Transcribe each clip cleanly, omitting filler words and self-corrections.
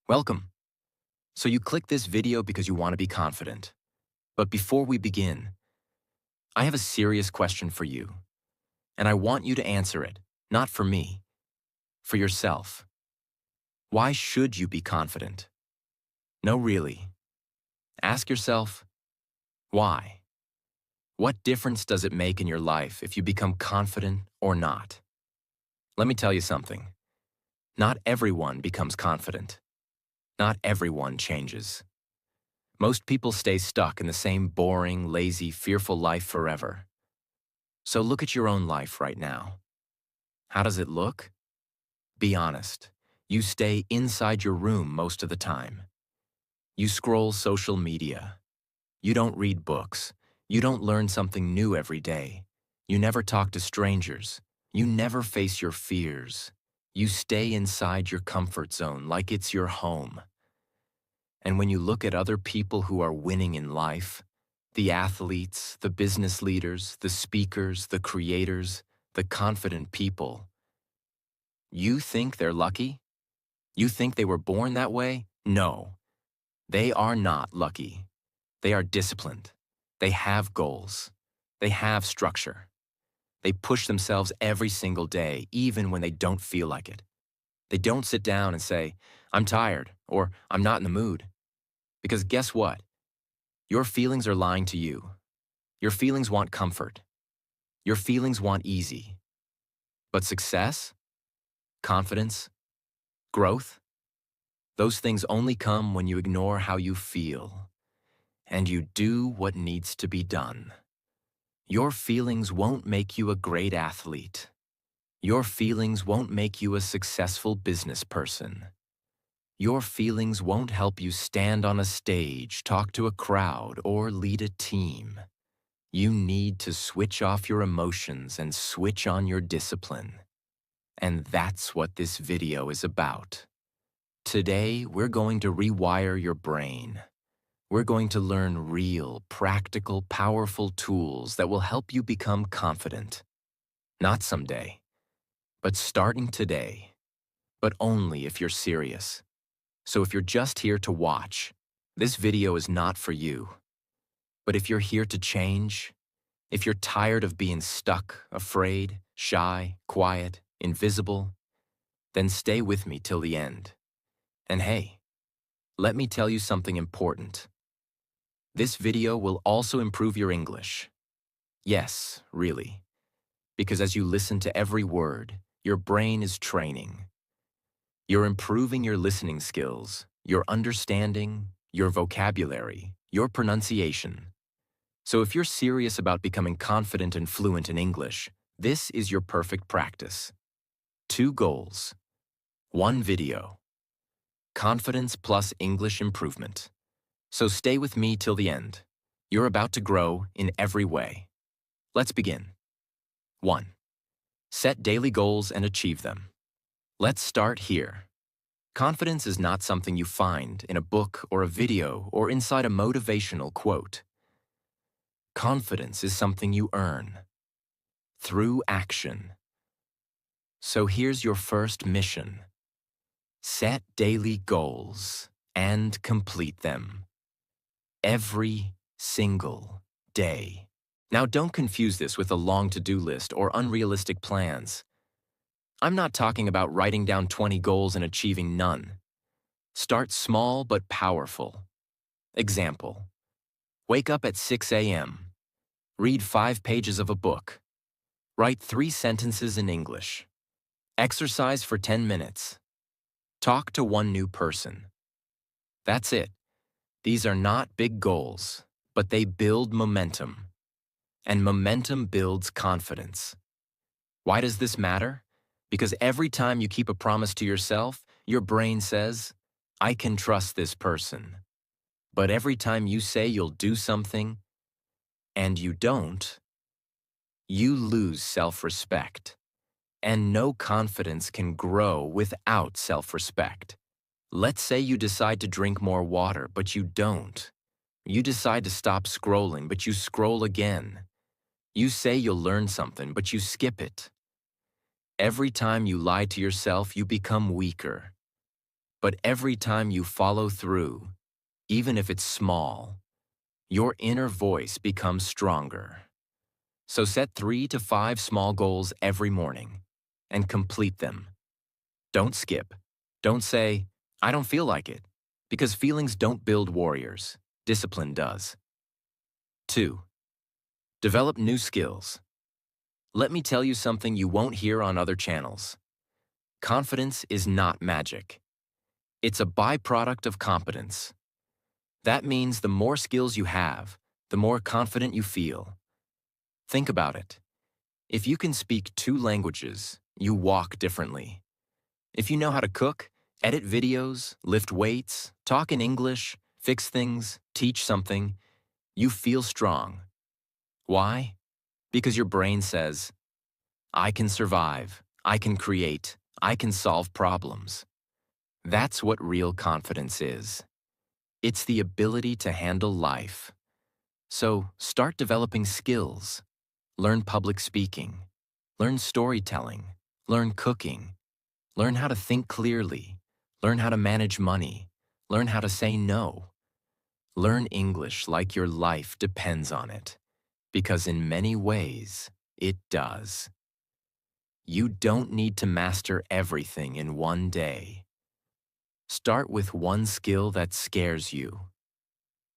Welcome. So you clicked this video because you want to be confident. But before we begin, I have a serious question for you, and I want you to answer it, not for me, for yourself. Why should you be confident? No, really. Ask yourself, why? What difference does it make in your life if you become confident or not? Let me tell you something. Not everyone becomes confident. Not everyone changes. Most people stay stuck in the same boring, lazy, fearful life forever. So look at your own life right now. How does it look? Be honest. You stay inside your room most of the time. You scroll social media. You don't read books. You don't learn something new every day. You never talk to strangers. You never face your fears. You stay inside your comfort zone like it's your home. And when you look at other people who are winning in life, the athletes, the business leaders, the speakers, the creators, the confident people, you think they're lucky? You think they were born that way? No, they are not lucky. They are disciplined. They have goals. They have structure. They push themselves every single day, even when they don't feel like it. They don't sit down and say, I'm tired, or I'm not in the mood. Because guess what? Your feelings are lying to you. Your feelings want comfort. Your feelings want easy. But success, confidence, growth, those things only come when you ignore how you feel and you do what needs to be done. Your feelings won't make you a great athlete. Your feelings won't make you a successful business person. Your feelings won't help you stand on a stage, talk to a crowd, or lead a team. You need to switch off your emotions and switch on your discipline. And that's what this video is about. Today, we're going to rewire your brain. We're going to learn real, practical, powerful tools that will help you become confident. Not someday, but starting today. But only if you're serious. So if you're just here to watch, this video is not for you. But if you're here to change, if you're tired of being stuck, afraid, shy, quiet, invisible, then stay with me till the end. And hey, let me tell you something important. This video will also improve your English. Yes, really. Because as you listen to every word, your brain is training. You're improving your listening skills, your understanding, your vocabulary, your pronunciation. So if you're serious about becoming confident and fluent in English, this is your perfect practice. 2 goals. 1 video. Confidence plus English improvement. So stay with me till the end. You're about to grow in every way. Let's begin. 1. Set daily goals and achieve them. Let's start here. Confidence is not something you find in a book or a video or inside a motivational quote. Confidence is something you earn through action. So here's your first mission. Set daily goals and complete them. Every single day. Now don't confuse this with a long to-do list or unrealistic plans. I'm not talking about writing down 20 goals and achieving none. Start small but powerful. Example. Wake up at 6 a.m. Read 5 pages of a book. Write 3 sentences in English. Exercise for 10 minutes. Talk to 1 new person. That's it. These are not big goals, but they build momentum. And momentum builds confidence. Why does this matter? Because every time you keep a promise to yourself, your brain says, I can trust this person. But every time you say you'll do something, and you don't, you lose self-respect. And no confidence can grow without self-respect. Let's say you decide to drink more water, but you don't. You decide to stop scrolling, but you scroll again. You say you'll learn something, but you skip it. Every time you lie to yourself, you become weaker. But every time you follow through, even if it's small, your inner voice becomes stronger. So set 3 to 5 small goals every morning and complete them. Don't skip. Don't say, I don't feel like it, because feelings don't build warriors. Discipline does. 2. Develop new skills. Let me tell you something you won't hear on other channels. Confidence is not magic. It's a byproduct of competence. That means the more skills you have, the more confident you feel. Think about it. If you can speak 2 languages, you walk differently. If you know how to cook, edit videos, lift weights, talk in English, fix things, teach something, you feel strong. Why? Because your brain says, I can survive, I can create, I can solve problems. That's what real confidence is. It's the ability to handle life. So start developing skills. Learn public speaking. Learn storytelling. Learn cooking. Learn how to think clearly. Learn how to manage money. Learn how to say no. Learn English like your life depends on it, because in many ways, it does. You don't need to master everything in one day. Start with one skill that scares you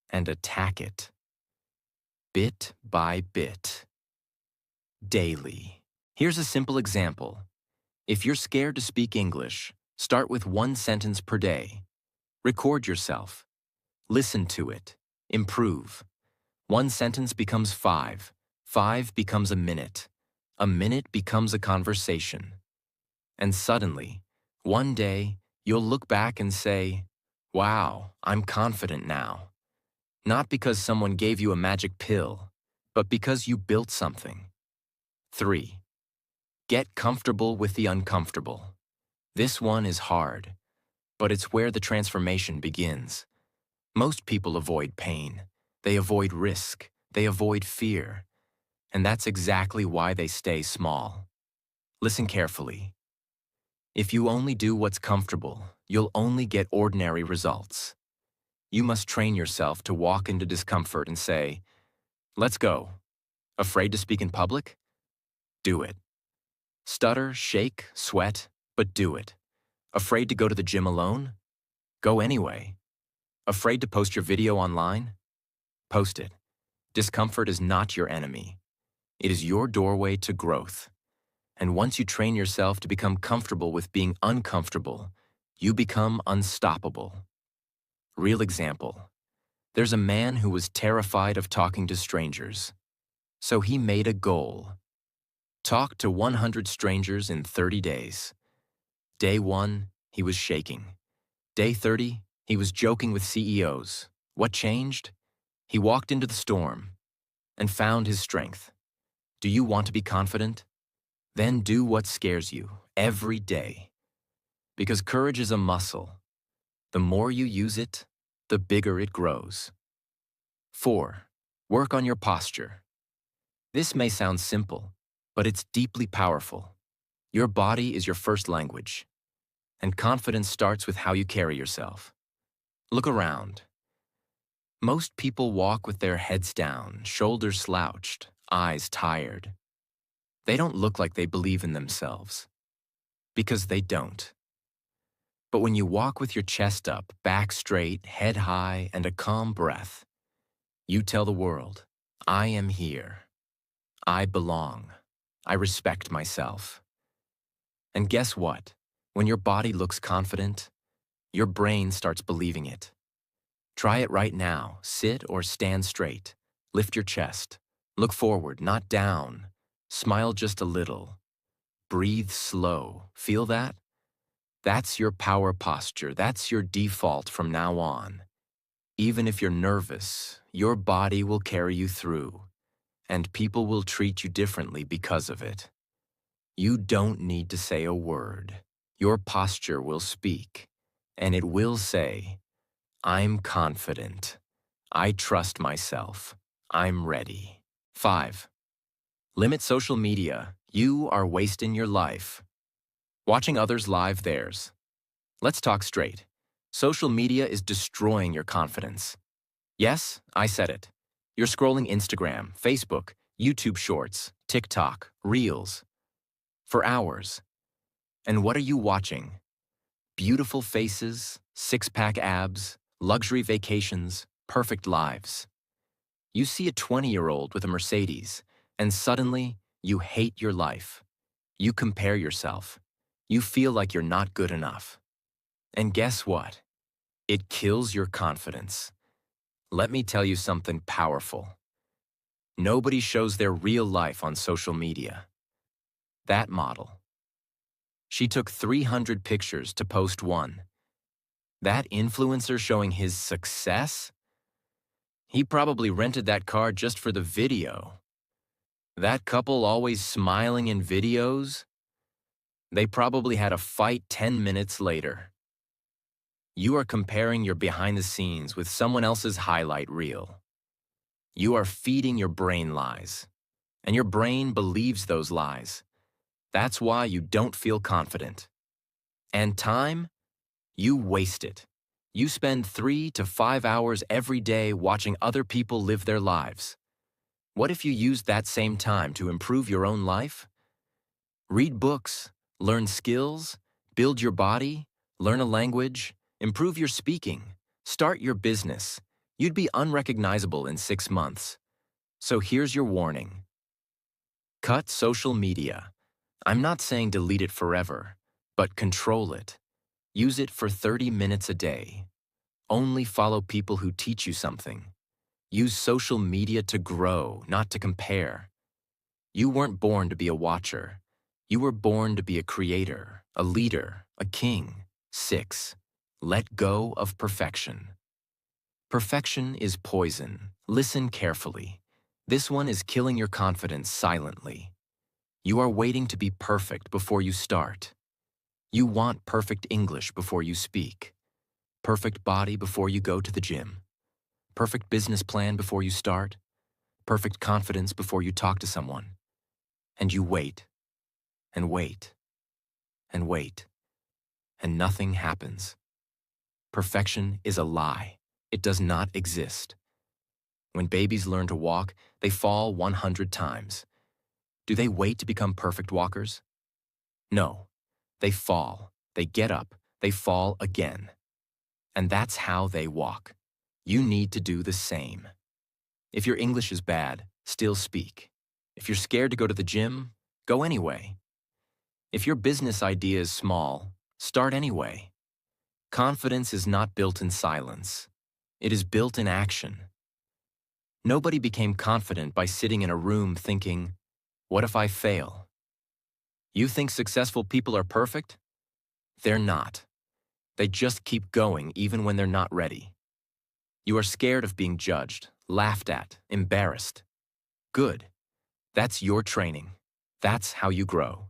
and attack it, bit by bit, daily. Here's a simple example. If you're scared to speak English, start with 1 sentence per day. Record yourself. Listen to it. Improve. 1 sentence becomes 5. 5 becomes a minute. A minute becomes a conversation. And suddenly, one day, you'll look back and say, wow, I'm confident now. Not because someone gave you a magic pill, but because you built something. 3. Get comfortable with the uncomfortable. This one is hard, but it's where the transformation begins. Most people avoid pain. They avoid risk. They avoid fear. And that's exactly why they stay small. Listen carefully. If you only do what's comfortable, you'll only get ordinary results. You must train yourself to walk into discomfort and say, let's go. Afraid to speak in public? Do it. Stutter, shake, sweat, but do it. Afraid to go to the gym alone? Go anyway. Afraid to post your video online? Post it. Discomfort is not your enemy. It is your doorway to growth. And once you train yourself to become comfortable with being uncomfortable, you become unstoppable. Real example. There's a man who was terrified of talking to strangers. So he made a goal. Talk to 100 strangers in 30 days. Day 1, he was shaking. Day 30, he was joking with CEOs. What changed? He walked into the storm and found his strength. Do you want to be confident? Then do what scares you every day. Because courage is a muscle. The more you use it, the bigger it grows. 4. Work on your posture. This may sound simple, but it's deeply powerful. Your body is your first language, and confidence starts with how you carry yourself. Look around. Most people walk with their heads down, shoulders slouched, eyes tired. They don't look like they believe in themselves, because they don't. But when you walk with your chest up, back straight, head high, and a calm breath, you tell the world, I am here. I belong. I respect myself. And guess what? When your body looks confident, your brain starts believing it. Try it right now. Sit or stand straight. Lift your chest. Look forward, not down. Smile just a little. Breathe slow. Feel that? That's your power posture. That's your default from now on. Even if you're nervous, your body will carry you through, and people will treat you differently because of it. You don't need to say a word. Your posture will speak, and it will say, I'm confident. I trust myself. I'm ready. 5. Limit social media. You are wasting your life. Watching others live theirs. Let's talk straight. Social media is destroying your confidence. Yes, I said it. You're scrolling Instagram, Facebook, YouTube Shorts, TikTok, Reels for hours. And what are you watching? Beautiful faces, six-pack abs, luxury vacations, perfect lives. You see a 20-year-old with a Mercedes, and suddenly you hate your life. You compare yourself. You feel like you're not good enough. And guess what? It kills your confidence. Let me tell you something powerful. Nobody shows their real life on social media. That model. She took 300 pictures to post one. That influencer showing his success? He probably rented that car just for the video. That couple always smiling in videos? They probably had a fight 10 minutes later. You are comparing your behind the scenes with someone else's highlight reel. You are feeding your brain lies, and your brain believes those lies. That's why you don't feel confident. And time? You waste it. You spend 3 to 5 hours every day watching other people live their lives. What if you used that same time to improve your own life? Read books, learn skills, build your body, learn a language, improve your speaking, start your business. You'd be unrecognizable in 6 months. So here's your warning. Cut social media. I'm not saying delete it forever, but control it. Use it for 30 minutes a day. Only follow people who teach you something. Use social media to grow, not to compare. You weren't born to be a watcher. You were born to be a creator, a leader, a king. 6. Let go of perfection. Perfection is poison. Listen carefully. This one is killing your confidence silently. You are waiting to be perfect before you start. You want perfect English before you speak. Perfect body before you go to the gym. Perfect business plan before you start. Perfect confidence before you talk to someone. And you wait, and wait, and wait, and nothing happens. Perfection is a lie. It does not exist. When babies learn to walk, they fall 100 times. Do they wait to become perfect walkers? No. They fall, they get up, they fall again. And that's how they walk. You need to do the same. If your English is bad, still speak. If you're scared to go to the gym, go anyway. If your business idea is small, start anyway. Confidence is not built in silence. It is built in action. Nobody became confident by sitting in a room thinking, what if I fail? You think successful people are perfect? They're not. They just keep going even when they're not ready. You are scared of being judged, laughed at, embarrassed. Good. That's your training. That's how you grow.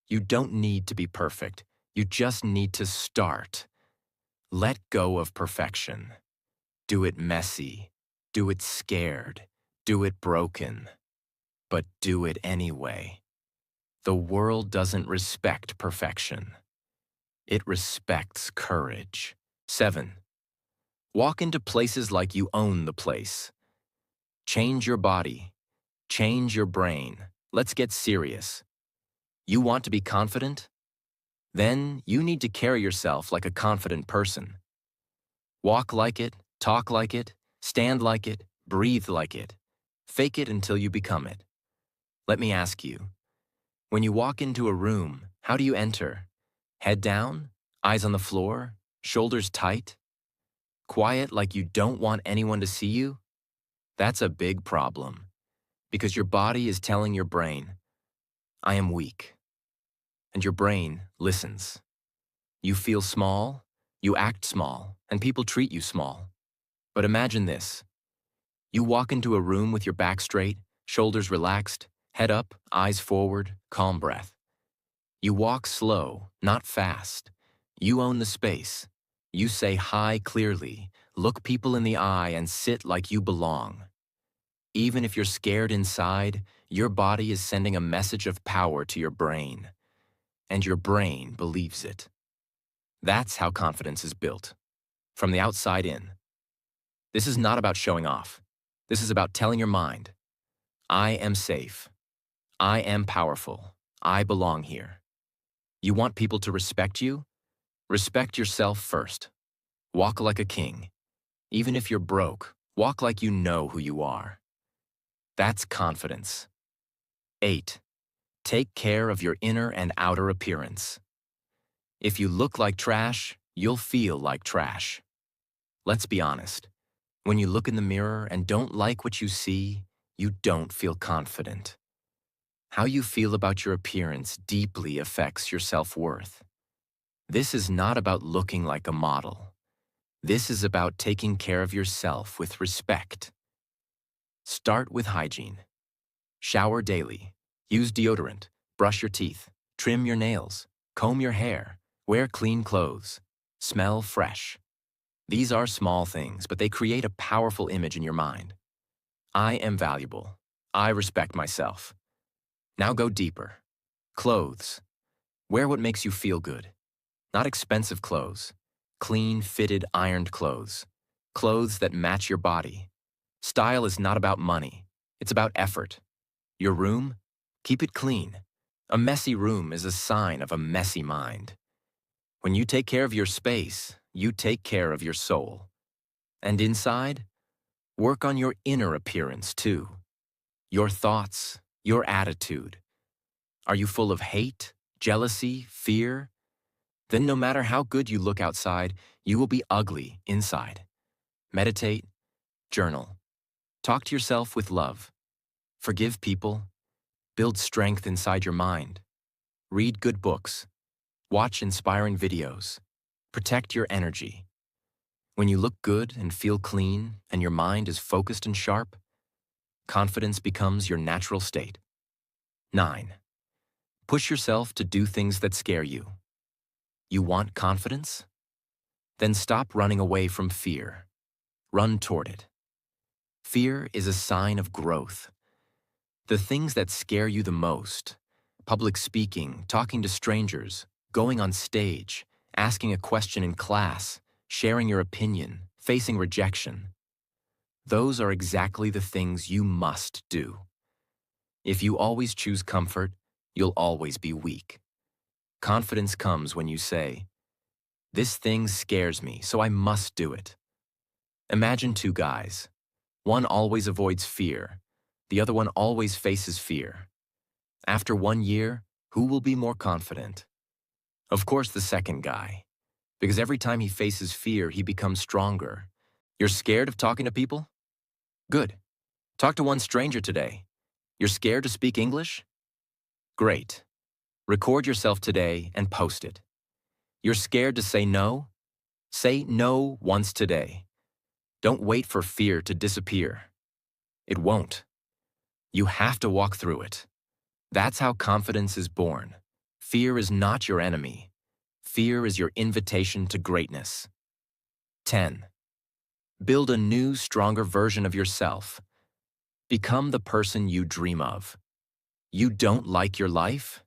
You don't need to be perfect. You just need to start. Let go of perfection. Do it messy. Do it scared. Do it broken. But do it anyway. The world doesn't respect perfection. It respects courage. 7. Walk into places like you own the place. Change your body. Change your brain. Let's get serious. You want to be confident? Then you need to carry yourself like a confident person. Walk like it, talk like it, stand like it, breathe like it. Fake it until you become it. Let me ask you, when you walk into a room, how do you enter? Head down? Eyes on the floor? Shoulders tight? Quiet like you don't want anyone to see you? That's a big problem, because your body is telling your brain, I am weak. And your brain listens. You feel small, you act small, and people treat you small. But imagine this. You walk into a room with your back straight, shoulders relaxed, head up, eyes forward, calm breath. You walk slow, not fast. You own the space. You say hi clearly, look people in the eye, and sit like you belong. Even if you're scared inside, your body is sending a message of power to your brain. And your brain believes it. That's how confidence is built. from the outside in. This is not about showing off. This is about telling your mind, I am safe. I am powerful. I belong here. You want people to respect you? Respect yourself first. Walk like a king. Even if you're broke, walk like you know who you are. That's confidence. 8. Take care of your inner and outer appearance. If you look like trash, you'll feel like trash. Let's be honest. When you look in the mirror and don't like what you see, you don't feel confident. How you feel about your appearance deeply affects your self-worth. This is not about looking like a model. This is about taking care of yourself with respect. Start with hygiene. Shower daily. Use deodorant. Brush your teeth. Trim your nails. Comb your hair. Wear clean clothes. Smell fresh. These are small things, but they create a powerful image in your mind. I am valuable. I respect myself. Now go deeper. Clothes. Wear what makes you feel good. Not expensive clothes. Clean, fitted, ironed clothes. Clothes that match your body. Style is not about money. It's about effort. Your room? Keep it clean. A messy room is a sign of a messy mind. When you take care of your space, you take care of your soul. And inside, work on your inner appearance too. Your thoughts, your attitude. Are you full of hate, jealousy, fear? Then no matter how good you look outside, you will be ugly inside. Meditate, journal. Talk to yourself with love. Forgive people. Build strength inside your mind. Read good books. Watch inspiring videos. Protect your energy. When you look good and feel clean and your mind is focused and sharp, confidence becomes your natural state. 9. Push yourself to do things that scare you. You want confidence? Then stop running away from fear. Run toward it. Fear is a sign of growth. The things that scare you the most, public speaking, talking to strangers, going on stage, asking a question in class, sharing your opinion, facing rejection, those are exactly the things you must do. If you always choose comfort, you'll always be weak. Confidence comes when you say, this thing scares me, so I must do it. Imagine two guys. One always avoids fear. The other one always faces fear. After 1 year, who will be more confident? Of course, the second guy. Because every time he faces fear, he becomes stronger. You're scared of talking to people? Good. Talk to one stranger today. You're scared to speak English? Great. Record yourself today and post it. You're scared to say no? Say no once today. Don't wait for fear to disappear. It won't. You have to walk through it. That's how confidence is born. Fear is not your enemy. Fear is your invitation to greatness. 10. Build a new, stronger version of yourself. Become the person you dream of. You don't like your life?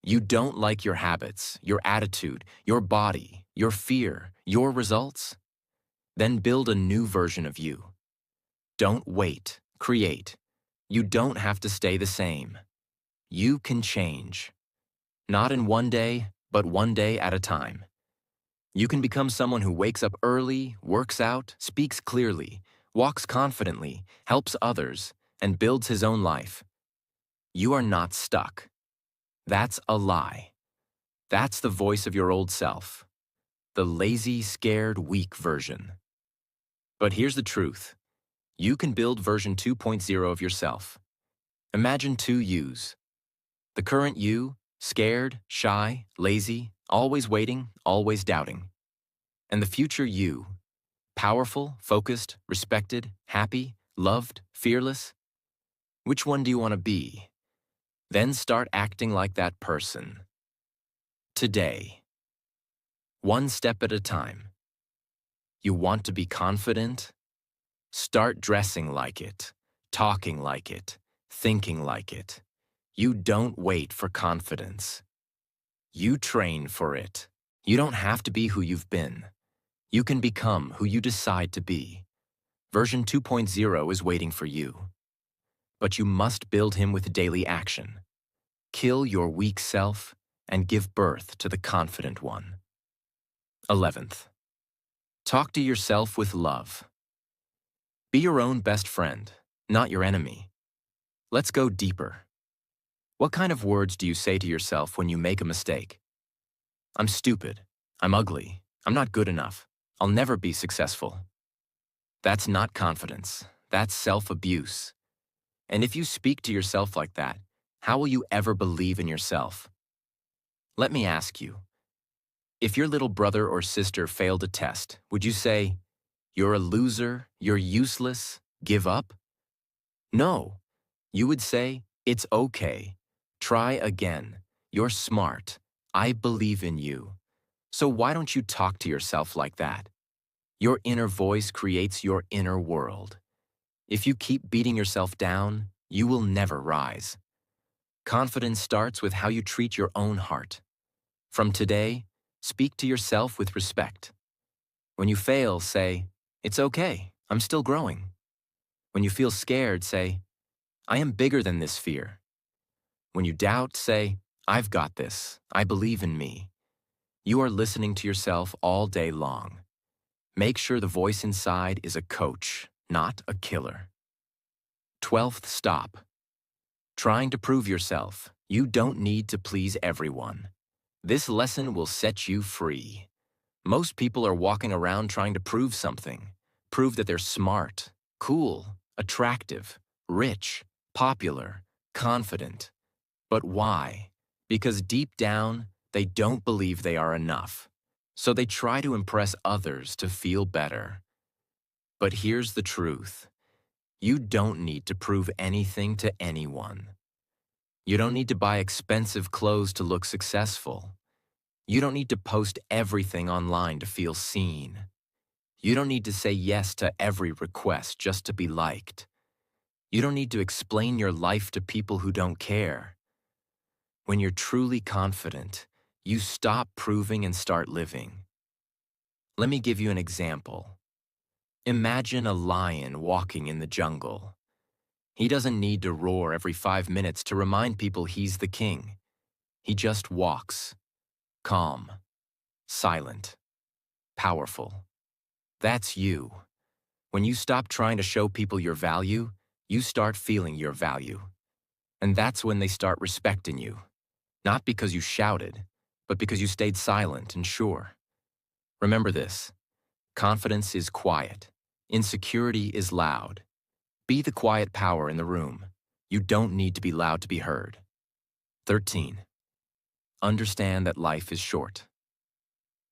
You don't like your habits, your attitude, your body, your fear, your results? Then build a new version of you. Don't wait, create. You don't have to stay the same. You can change. Not in one day, but one day at a time. You can become someone who wakes up early, works out, speaks clearly, walks confidently, helps others, and builds his own life. You are not stuck. That's a lie. That's the voice of your old self. The lazy, scared, weak version. But here's the truth. You can build version 2.0 of yourself. Imagine two yous. The current you, scared, shy, lazy, always waiting, always doubting. And the future you, powerful, focused, respected, happy, loved, fearless. Which one do you want to be? Then start acting like that person. Today. One step at a time. You want to be confident? Start dressing like it, talking like it, thinking like it. You don't wait for confidence. You train for it. You don't have to be who you've been. You can become who you decide to be. Version 2.0 is waiting for you. But you must build him with daily action. Kill your weak self and give birth to the confident one. 11th. Talk to yourself with love. Be your own best friend, not your enemy. Let's go deeper. What kind of words do you say to yourself when you make a mistake? I'm stupid. I'm ugly. I'm not good enough. I'll never be successful. That's not confidence. That's self-abuse. And if you speak to yourself like that, how will you ever believe in yourself? Let me ask you, if your little brother or sister failed a test, would you say, "You're a loser, you're useless, give up"? No. You would say, "It's okay. Try again. You're smart. I believe in you." So why don't you talk to yourself like that? Your inner voice creates your inner world. If you keep beating yourself down, you will never rise. Confidence starts with how you treat your own heart. From today, speak to yourself with respect. When you fail, say, "It's okay, I'm still growing." When you feel scared, say, "I am bigger than this fear." When you doubt, say, "I've got this, I believe in me." You are listening to yourself all day long. Make sure the voice inside is a coach, not a killer. 12th stop. Trying to prove yourself. You don't need to please everyone. This lesson will set you free. Most people are walking around trying to prove something. Prove that they're smart, cool, attractive, rich, popular, confident. But why? Because deep down, they don't believe they are enough. So they try to impress others to feel better. But here's the truth. You don't need to prove anything to anyone. You don't need to buy expensive clothes to look successful. You don't need to post everything online to feel seen. You don't need to say yes to every request just to be liked. You don't need to explain your life to people who don't care. When you're truly confident, you stop proving and start living. Let me give you an example. Imagine a lion walking in the jungle. He doesn't need to roar every 5 minutes to remind people he's the king. He just walks, calm, silent, powerful. That's you. When you stop trying to show people your value, you start feeling your value. And that's when they start respecting you. Not because you shouted, but because you stayed silent and sure. Remember this. Confidence is quiet. Insecurity is loud. Be the quiet power in the room. You don't need to be loud to be heard. 13. Understand that life is short.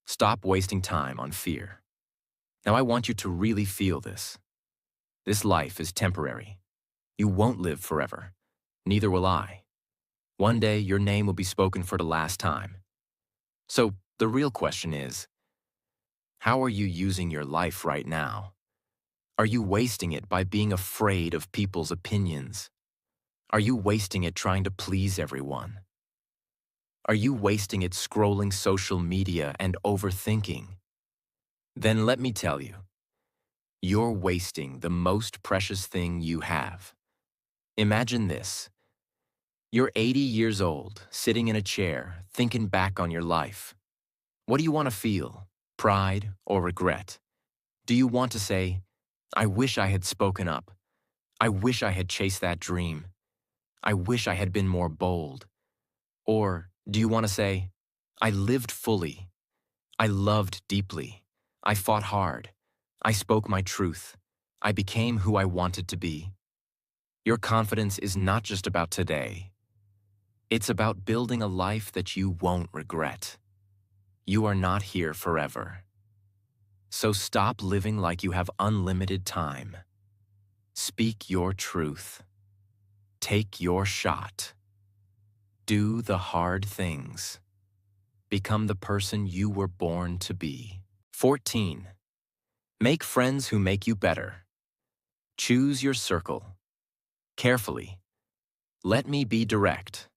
Stop wasting time on fear. Now I want you to really feel this. This life is temporary. You won't live forever. Neither will I. One day your name will be spoken for the last time. So the real question is, how are you using your life right now? Are you wasting it by being afraid of people's opinions? Are you wasting it trying to please everyone? Are you wasting it scrolling social media and overthinking? Then let me tell you, you're wasting the most precious thing you have. Imagine this. You're 80 years old, sitting in a chair, thinking back on your life. What do you want to feel? Pride or regret? Do you want to say, "I wish I had spoken up. I wish I had chased that dream. I wish I had been more bold"? Or do you want to say, "I lived fully. I loved deeply. I fought hard. I spoke my truth. I became who I wanted to be"? Your confidence is not just about today. It's about building a life that you won't regret. You are not here forever. So stop living like you have unlimited time. Speak your truth. Take your shot. Do the hard things. Become the person you were born to be. 14. Make friends who make you better. Choose your circle. Carefully. Let me be direct.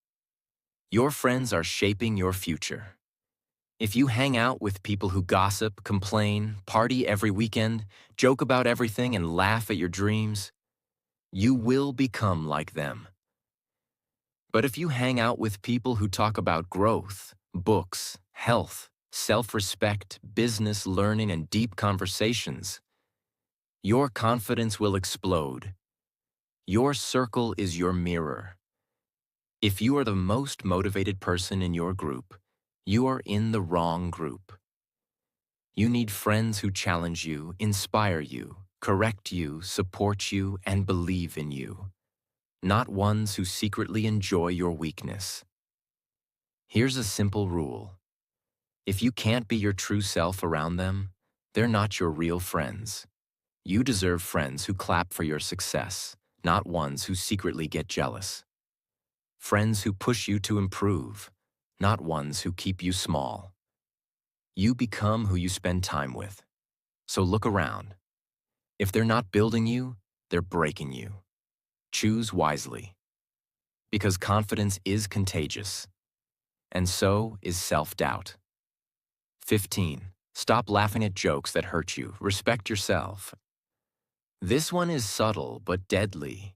Your friends are shaping your future. If you hang out with people who gossip, complain, party every weekend, joke about everything, and laugh at your dreams, you will become like them. But if you hang out with people who talk about growth, books, health, self-respect, business, learning, and deep conversations, your confidence will explode. Your circle is your mirror. If you are the most motivated person in your group, you are in the wrong group. You need friends who challenge you, inspire you, correct you, support you, and believe in you, not ones who secretly enjoy your weakness. Here's a simple rule. If you can't be your true self around them, they're not your real friends. You deserve friends who clap for your success, not ones who secretly get jealous. Friends who push you to improve, not ones who keep you small. You become who you spend time with. So look around. If they're not building you, they're breaking you. Choose wisely. Because confidence is contagious, and so is self-doubt. 15. Stop laughing at jokes that hurt you. Respect yourself. This one is subtle but deadly.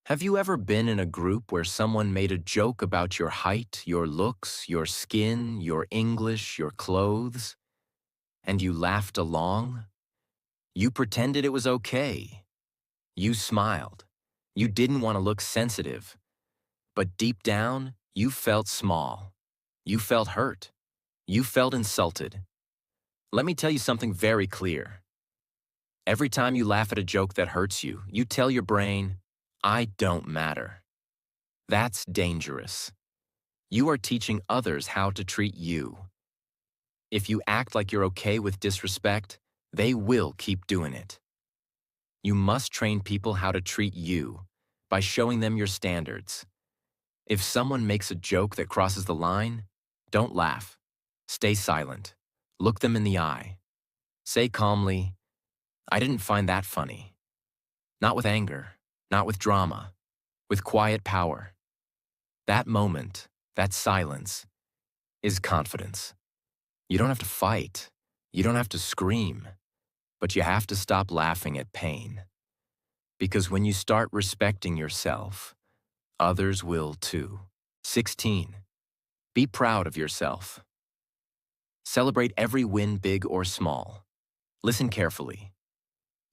Have you ever been in a group where someone made a joke about your height, your looks, your skin, your English, your clothes, and you laughed along? You pretended it was okay. You smiled. You didn't want to look sensitive. But deep down, you felt small. You felt hurt. You felt insulted. Let me tell you something very clear. Every time you laugh at a joke that hurts you, you tell your brain, I don't matter. That's dangerous. You are teaching others how to treat you. If you act like you're okay with disrespect, they will keep doing it. You must train people how to treat you by showing them your standards. If someone makes a joke that crosses the line, don't laugh. Stay silent. Look them in the eye. Say calmly, I didn't find that funny. Not with anger, not with drama, with quiet power. That moment, that silence, is confidence. You don't have to fight. You don't have to scream. But you have to stop laughing at pain. Because when you start respecting yourself, others will too. 16. Be proud of yourself. Celebrate every win, big or small. Listen carefully.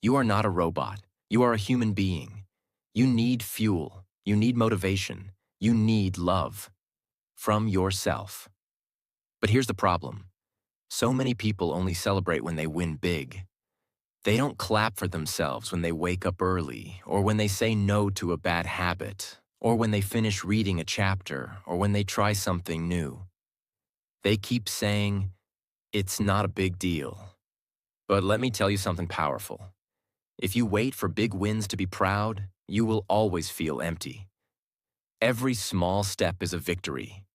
You are not a robot. You are a human being. You need fuel. You need motivation. You need love from yourself. But here's the problem. So many people only celebrate when they win big. They don't clap for themselves when they wake up early, or when they say no to a bad habit, or when they finish reading a chapter, or when they try something new. They keep saying, it's not a big deal. But let me tell you something powerful. If you wait for big wins to be proud, you will always feel empty. Every small step is a victory.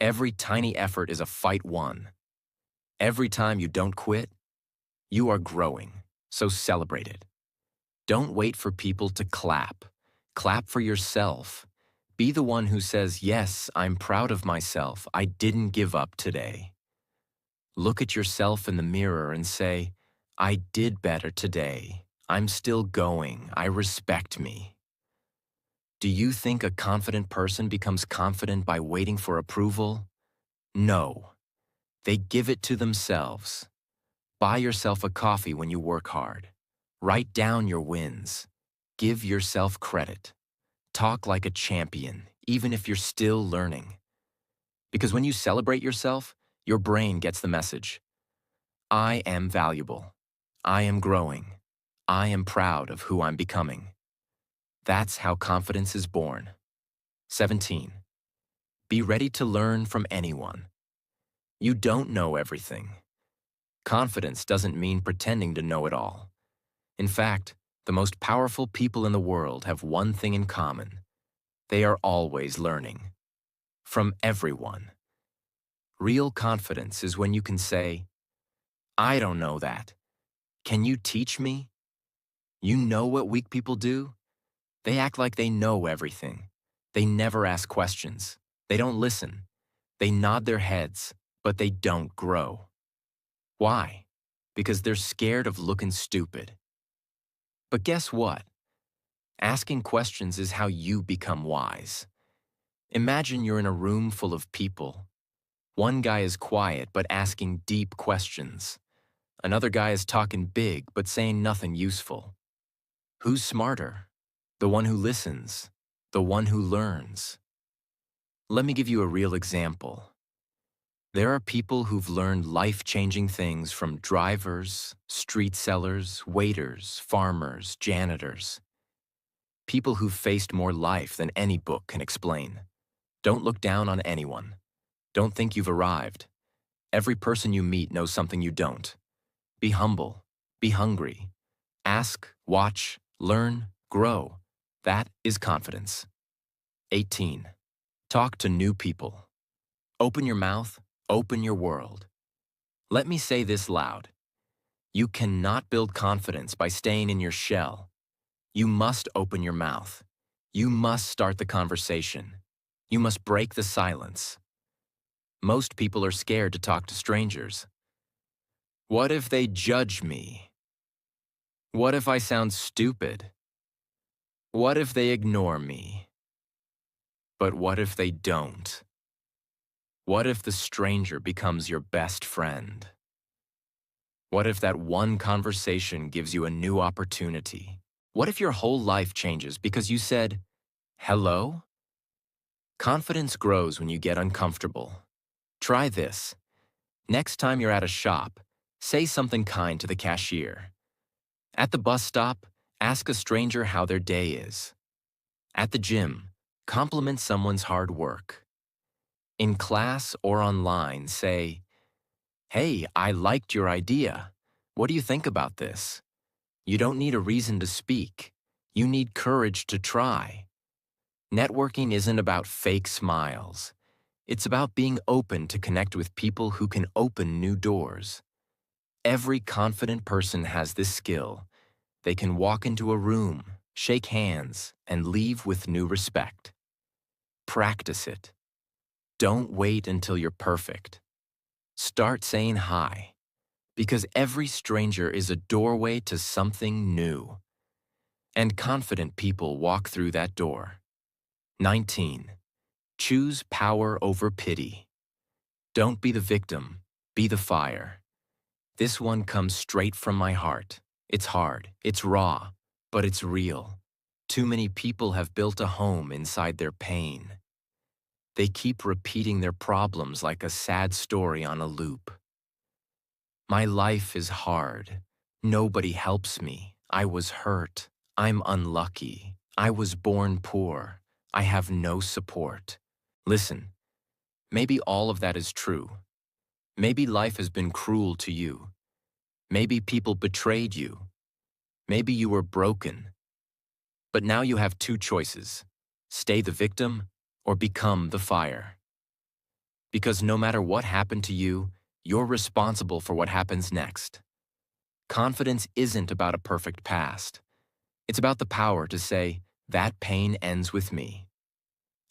Every tiny effort is a fight won. Every time you don't quit, you are growing, so celebrate it. Don't wait for people to clap. Clap for yourself. Be the one who says, yes, I'm proud of myself. I didn't give up today. Look at yourself in the mirror and say, I did better today. I'm still going. I respect me. Do you think a confident person becomes confident by waiting for approval? No. They give it to themselves. Buy yourself a coffee when you work hard. Write down your wins. Give yourself credit. Talk like a champion, even if you're still learning. Because when you celebrate yourself, your brain gets the message. I am valuable. I am growing. I am proud of who I'm becoming. That's how confidence is born. 17. Be ready to learn from anyone. You don't know everything. Confidence doesn't mean pretending to know it all. In fact, the most powerful people in the world have one thing in common. They are always learning. From everyone. Real confidence is when you can say, I don't know that. Can you teach me? You know what weak people do? They act like they know everything. They never ask questions. They don't listen. They nod their heads, but they don't grow. Why? Because they're scared of looking stupid. But guess what? Asking questions is how you become wise. Imagine you're in a room full of people. One guy is quiet but asking deep questions. Another guy is talking big but saying nothing useful. Who's smarter? The one who listens, the one who learns. Let me give you a real example. There are people who've learned life-changing things from drivers, street sellers, waiters, farmers, janitors. People who've faced more life than any book can explain. Don't look down on anyone. Don't think you've arrived. Every person you meet knows something you don't. Be humble. Be hungry. Ask, watch, learn, grow. That is confidence. 18. Talk to new people. Open your mouth, open your world. Let me say this loud. You cannot build confidence by staying in your shell. You must open your mouth. You must start the conversation. You must break the silence. Most people are scared to talk to strangers. What if they judge me? What if I sound stupid? What if they ignore me? But what if they don't? What if the stranger becomes your best friend? What if that one conversation gives you a new opportunity? What if your whole life changes because you said, hello? Confidence grows when you get uncomfortable. Try this. Next time you're at a shop, say something kind to the cashier. At the bus stop, ask a stranger how their day is. At the gym, compliment someone's hard work. In class or online, say, hey, I liked your idea. What do you think about this? You don't need a reason to speak. You need courage to try. Networking isn't about fake smiles. It's about being open to connect with people who can open new doors. Every confident person has this skill. They can walk into a room, shake hands, and leave with new respect. Practice it. Don't wait until you're perfect. Start saying hi, because every stranger is a doorway to something new. And confident people walk through that door. 19. Choose power over pity. Don't be the victim, be the fire. This one comes straight from my heart. It's hard, it's raw, but it's real. Too many people have built a home inside their pain. They keep repeating their problems like a sad story on a loop. My life is hard. Nobody helps me. I was hurt. I'm unlucky. I was born poor. I have no support. Listen, maybe all of that is true. Maybe life has been cruel to you. Maybe people betrayed you. Maybe you were broken. But now you have two choices: stay the victim or become the fire. Because no matter what happened to you, you're responsible for what happens next. Confidence isn't about a perfect past. It's about the power to say, that pain ends with me.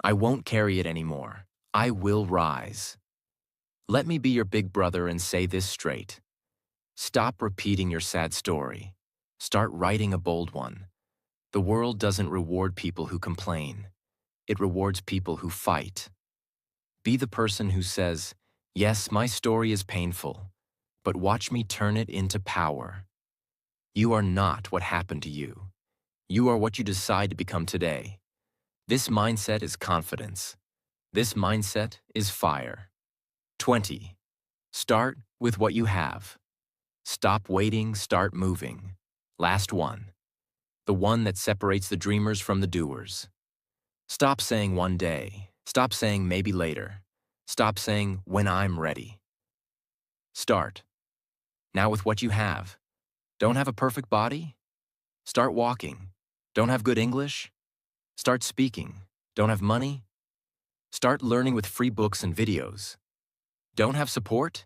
I won't carry it anymore. I will rise. Let me be your big brother and say this straight. Stop repeating your sad story. Start writing a bold one. The world doesn't reward people who complain. It rewards people who fight. Be the person who says, yes, my story is painful, but watch me turn it into power. You are not what happened to you. You are what you decide to become today. This mindset is confidence. This mindset is fire. 20. Start with what you have. Stop waiting, start moving. Last one. The one that separates the dreamers from the doers. Stop saying one day. Stop saying maybe later. Stop saying when I'm ready. Start. Now with what you have. Don't have a perfect body? Start walking. Don't have good English? Start speaking. Don't have money? Start learning with free books and videos. Don't have support?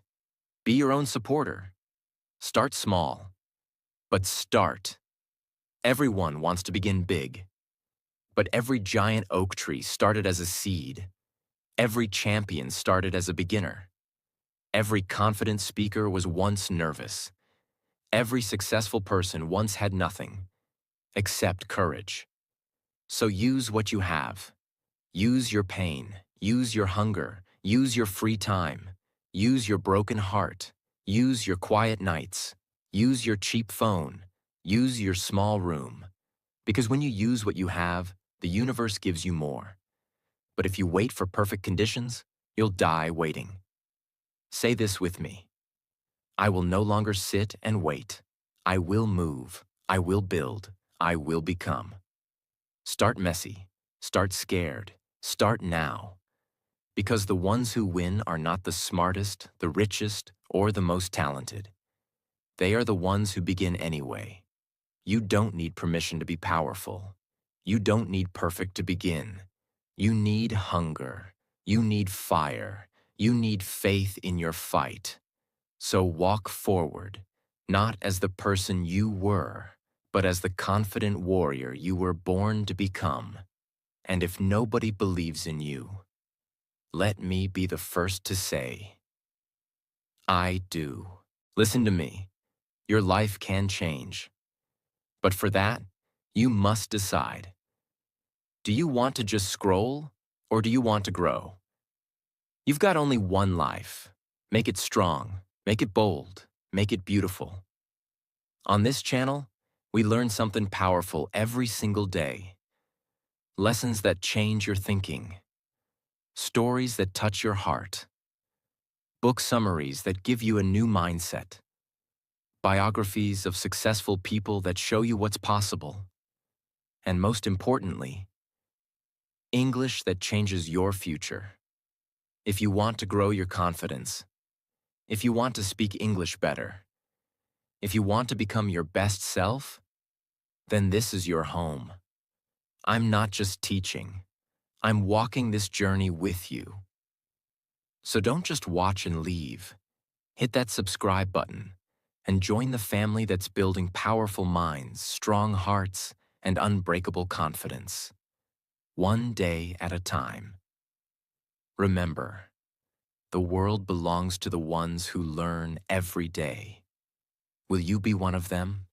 Be your own supporter. Start small. But start. Everyone wants to begin big. But every giant oak tree started as a seed. Every champion started as a beginner. Every confident speaker was once nervous. Every successful person once had nothing except courage. So use what you have. Use your pain. Use your hunger. Use your free time. Use your broken heart. Use your quiet nights. Use your cheap phone. Use your small room. Because when you use what you have, the universe gives you more. But if you wait for perfect conditions, you'll die waiting. Say this with me. I will no longer sit and wait. I will move. I will build. I will become. Start messy. Start scared. Start now. Because the ones who win are not the smartest, the richest, or the most talented. They are the ones who begin anyway. You don't need permission to be powerful. You don't need perfect to begin. You need hunger. You need fire. You need faith in your fight. So walk forward, not as the person you were, but as the confident warrior you were born to become. And if nobody believes in you, let me be the first to say, I do. Listen to me. Your life can change. But for that, you must decide. Do you want to just scroll, or do you want to grow? You've got only one life. Make it strong, make it bold, make it beautiful. On this channel, we learn something powerful every single day. Lessons that change your thinking. Stories that touch your heart. Book summaries that give you a new mindset. Biographies of successful people that show you what's possible. And most importantly, English that changes your future. If you want to grow your confidence, if you want to speak English better, if you want to become your best self, then this is your home. I'm not just teaching. I'm walking this journey with you. So don't just watch and leave. Hit that subscribe button and join the family that's building powerful minds, strong hearts, and unbreakable confidence. One day at a time. Remember, the world belongs to the ones who learn every day. Will you be one of them?